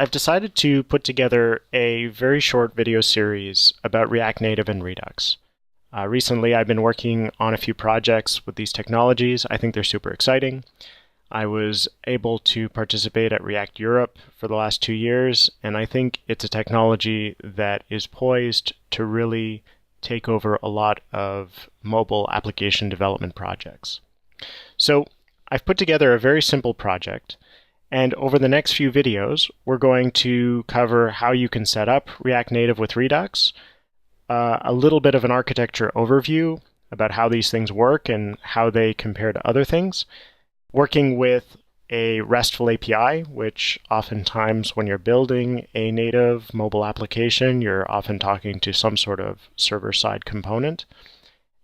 I've decided to put together a very short video series about React Native and Redux. Recently, I've been working on a few projects with these technologies. I think they're super exciting. I was able to participate at React Europe for the last 2 years, and I think it's a technology that is poised to really take over a lot of mobile application development projects. So I've put together a very simple project, and over the next few videos, we're going to cover how you can set up React Native with Redux, a little bit of an architecture overview about how these things work and how they compare to other things, working with a RESTful API, which oftentimes when you're building a native mobile application, you're often talking to some sort of server-side component,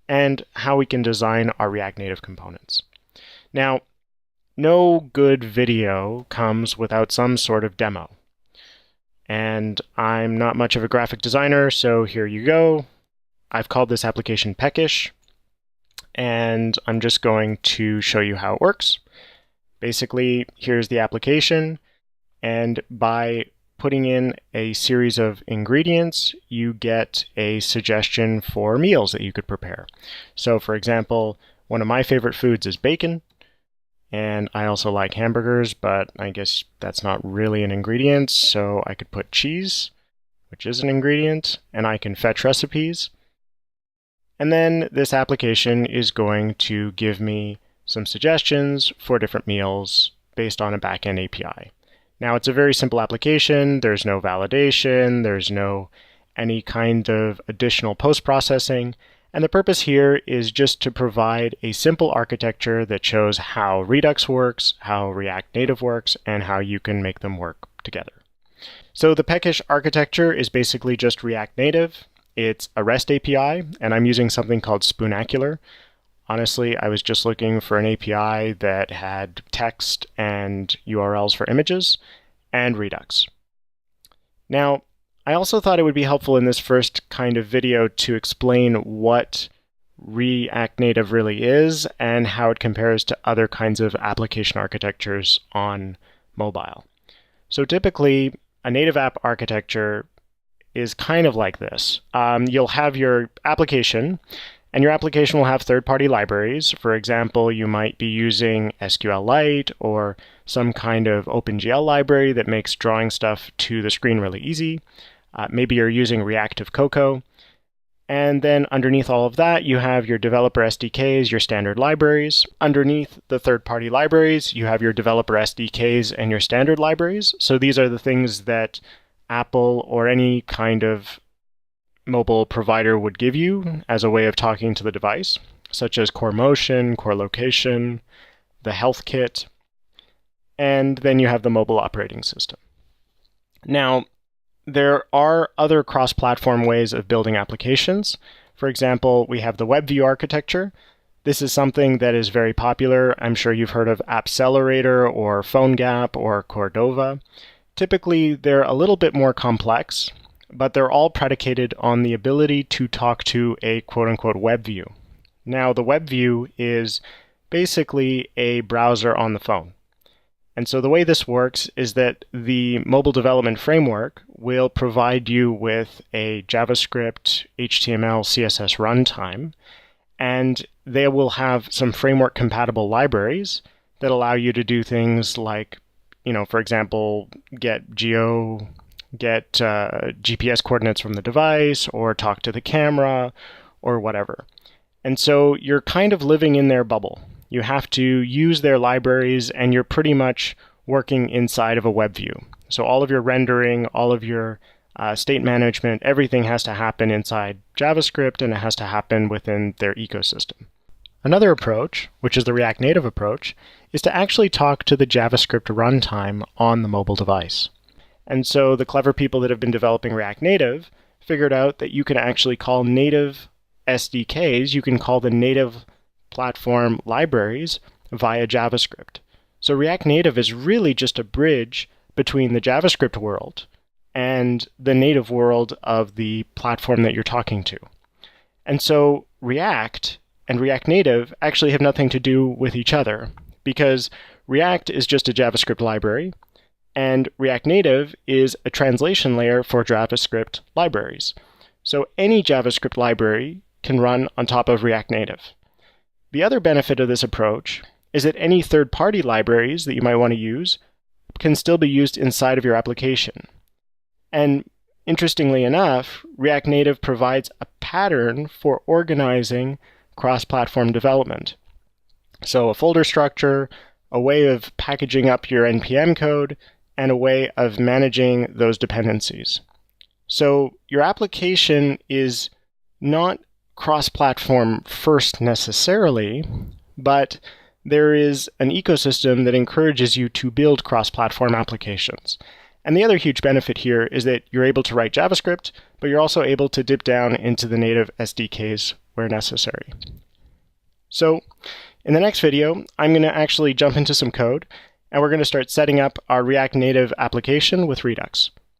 and how we can design our React Native components. Now, no good video comes without some sort of demo. And I'm not much of a graphic designer, so here you go. I've called this application Peckish, and I'm just going to show you how it works. Basically, here's the application, and by putting in a series of ingredients, you get a suggestion for meals that you could prepare. So for example, one of my favorite foods is bacon, and I also like hamburgers, but I guess that's not really an ingredient, so I could put cheese, which is an ingredient, and I can fetch recipes. And then this application is going to give me some suggestions for different meals based on a backend API. Now, it's a very simple application. There's no validation. There's no any kind of additional post-processing. And the purpose here is just to provide a simple architecture that shows how Redux works, how React Native works, and how you can make them work together. So the Peckish architecture is basically just React Native. It's a REST API, and I'm using something called Spoonacular. Honestly, I was just looking for an API that had text and URLs for images, and Redux. Now, I also thought it would be helpful in this first kind of video to explain what React Native really is and how it compares to other kinds of application architectures on mobile. So typically, a native app architecture is kind of like this. You'll have your application, and your application will have third-party libraries. For example, you might be using SQLite or some kind of OpenGL library that makes drawing stuff to the screen really easy. Maybe you're using Reactive Cocoa. And then underneath all of that, you have your developer SDKs, your standard libraries. Underneath the third-party libraries, you have your developer SDKs and your standard libraries. So these are the things that Apple or any kind of mobile provider would give you as a way of talking to the device, such as Core Motion, Core Location, the Health Kit, and then you have the mobile operating system. Now, there are other cross-platform ways of building applications. For example, we have the WebView architecture. This is something that is very popular. I'm sure you've heard of Appcelerator or PhoneGap or Cordova. Typically, they're a little bit more complex, but they're all predicated on the ability to talk to a quote-unquote web view. Now, the web view is basically a browser on the phone. And so the way this works is that the mobile development framework will provide you with a JavaScript, HTML, CSS runtime, and they will have some framework-compatible libraries that allow you to do things like, for example, get GPS coordinates from the device, or talk to the camera, or whatever. And so you're kind of living in their bubble. You have to use their libraries, and you're pretty much working inside of a web view. So all of your rendering, all of your state management, everything has to happen inside JavaScript, and it has to happen within their ecosystem. Another approach, which is the React Native approach, is to actually talk to the JavaScript runtime on the mobile device. And so the clever people that have been developing React Native figured out that you can actually call native SDKs, you can call the native platform libraries via JavaScript. So React Native is really just a bridge between the JavaScript world and the native world of the platform that you're talking to. And so React and React Native actually have nothing to do with each other, because React is just a JavaScript library, And React Native is a translation layer for JavaScript libraries. So any JavaScript library can run on top of React Native. The other benefit of this approach is that any third-party libraries that you might want to use can still be used inside of your application. And interestingly enough, React Native provides a pattern for organizing cross-platform development. So a folder structure, a way of packaging up your NPM code, and a way of managing those dependencies. So your application is not cross-platform first necessarily, but there is an ecosystem that encourages you to build cross-platform applications. And the other huge benefit here is that you're able to write JavaScript, but you're also able to dip down into the native SDKs where necessary. So in the next video, I'm going to actually jump into some code, and we're going to start setting up our React Native application with Redux.